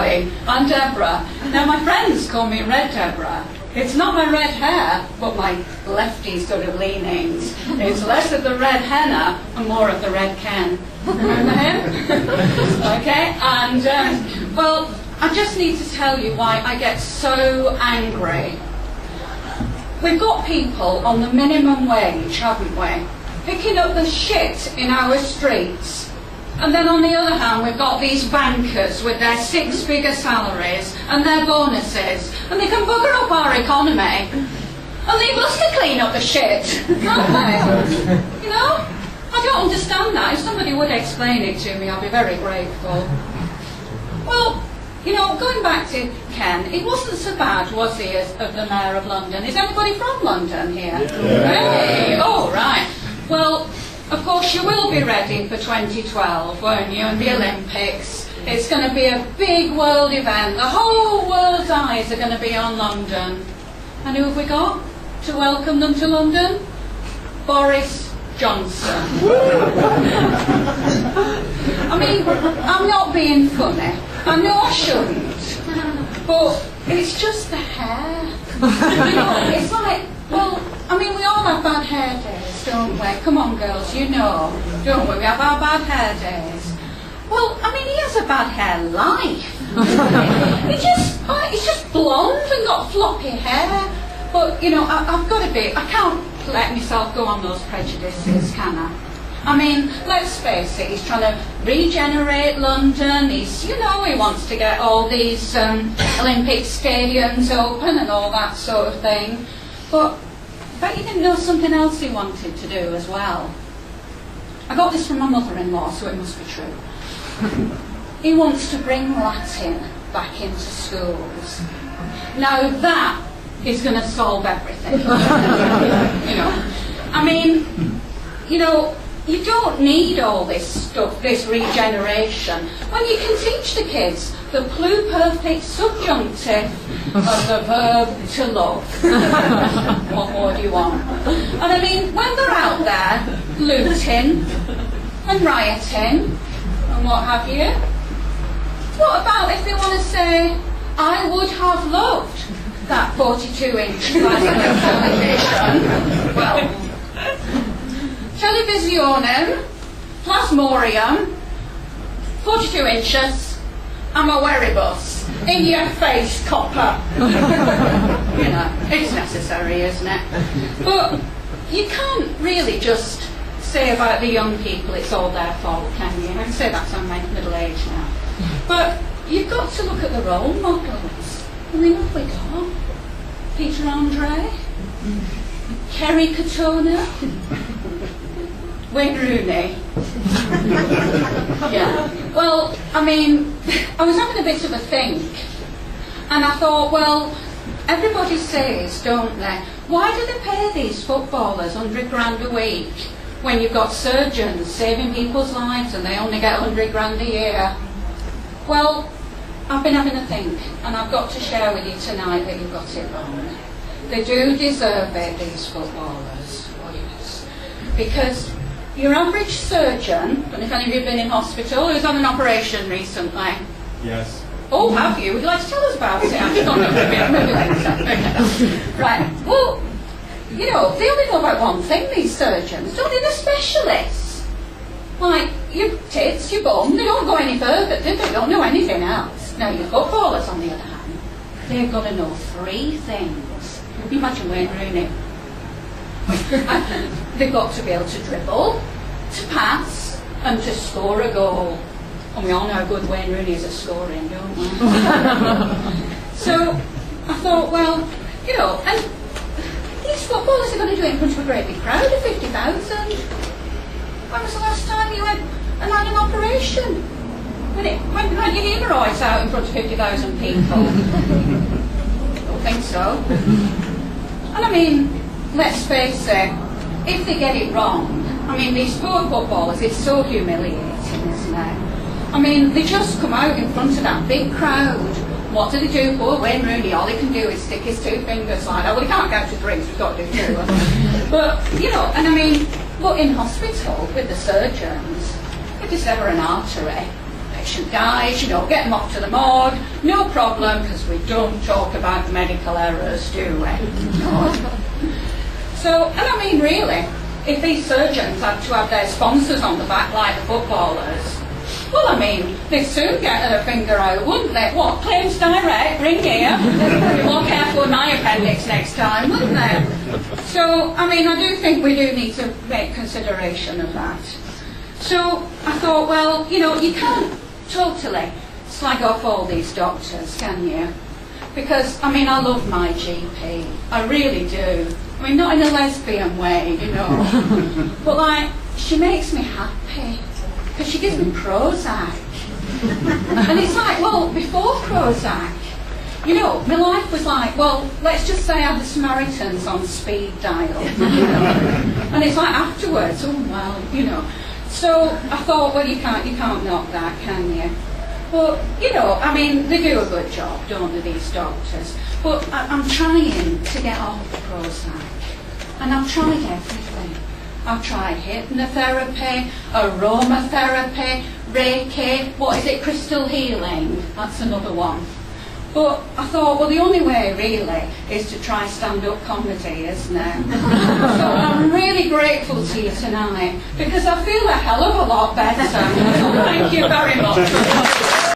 everybody. I'm Deborah. Now, my friends call me Red Deborah. It's not my red hair, but my lefty sort of leanings. It's less of the red henna and more of the red Ken. Remember him? Okay, and, well, I just need to tell you why I get so angry. We've got people on the minimum wage, haven't we? Picking up the shit in our streets. And then on the other hand, we've got these bankers with their six-figure salaries and their bonuses, and they can bugger up our economy. And leave us to clean up the shit, can't they? You know? I don't understand that. If somebody would explain it to me, I'd be very grateful. Well, you know, going back to Ken, it wasn't so bad, was he, as of the Mayor of London? Is anybody from London here? Hey! Oh, right. Well, of course you will be ready for 2012, won't you, and the Olympics. It's going to be a big world event. The whole world's eyes are going to be on London. And who have we got to welcome them to London? Boris Johnson. I mean, I'm not being funny. I know I shouldn't. But it's just the hair. You know, it's like, well, I mean, we all have bad hair days, don't we? Come on, girls, you know, don't we? We have our bad hair days. Well, I mean, he has a bad hair life. He's just blonde and got floppy hair. But, you know, I've got to be, I can't let myself go on those prejudices, can I? I mean, let's face it, he's trying to regenerate London. He's, you know, he wants to get all these Olympic stadiums open and all that sort of thing. But you didn't know something else he wanted to do as well. I got this from my mother-in-law, so it must be true. He wants to bring Latin back into schools. Now that is going to solve everything. You know, I mean, you know, you don't need all this stuff, this regeneration, when you can teach the kids the pluperfect subjunctive of the verb to love. What more do you want? And I mean, when they're out there looting and rioting and what have you, what about if they want to say, I would have loved that 42-inch television? Well, televisionem, plasmorium, 42 inches, I'm a weribus. In your face, copper. You know, it's necessary, isn't it? But you can't really just say about the young people it's all their fault, can you? I can say that, I'm middle age now. But you've got to look at the role models. I mean, who have we got? Peter Andre? Kerry Katona? Wayne Rooney. Yeah. Well, I mean, I was having a bit of a think, and I thought, well, everybody says, don't they, why do they pay these footballers £100 a week when you've got surgeons saving people's lives and they only get £100 a year? Well, I've been having a think, and I've got to share with you tonight that you've got it wrong. They do deserve it, these footballers. Oh, yes. Because your average surgeon, I don't know if any of you have been in hospital, who's had an operation recently? Yes. Oh, have you? Would you like to tell us about it? I just don't know maybe later. Right. Well, you know, they only know about one thing, these surgeons. Don't they? They're specialists. Like, your tits, your bum, they don't go any further, do they? They don't know anything else. Now, your footballers, on the other hand, they've got to know three things. Can you imagine Wayne Rooney? They've got to be able to dribble, to pass, and to score a goal. And we all know how good Wayne Rooney is at scoring, don't we? So I thought, well, you know, and these footballers are going to do it in front of a great big crowd of 50,000. When was the last time you went and had an operation? When you had your hemorrhoids out in front of 50,000 people? Don't think so. And I mean, let's face it, if they get it wrong, I mean, these poor footballers, it's so humiliating, isn't it? I mean, they just come out in front of that big crowd. What do they do? Poor Wayne Rooney, all he can do is stick his two fingers like that. Well, he can't go to drinks, we've got to do two. But, you know, and I mean, but in hospital with the surgeons, if there's ever an artery, patient dies, get them off to the morgue, no problem, because we don't talk about medical errors, do we? No. So, and I mean, really, if these surgeons had to have their sponsors on the back like the footballers, well, I mean, they'd soon get their finger out, wouldn't they? What, Claims Direct, ring here. Be more careful with my appendix next time, wouldn't they? So, I mean, I do think we do need to make consideration of that. So, I thought, well, you can't totally slag off all these doctors, can you? Because, I mean, I love my GP. I really do. I mean, not in a lesbian way, But, like, she makes me happy. Because she gives me Prozac. And it's like, well, before Prozac, my life was like, well, let's just say I had the Samaritans on speed dial. And it's like afterwards, oh, well, So I thought, well, you can't knock that, can you? But, I mean, they do a good job, don't they, these doctors? But I'm trying to get off Prozac. And I've tried everything. I've tried hypnotherapy, aromatherapy, Reiki, crystal healing? That's another one. But I thought, well, the only way, really, is to try stand-up comedy, isn't it? So I'm really grateful to you tonight, because I feel a hell of a lot better. So thank you very much.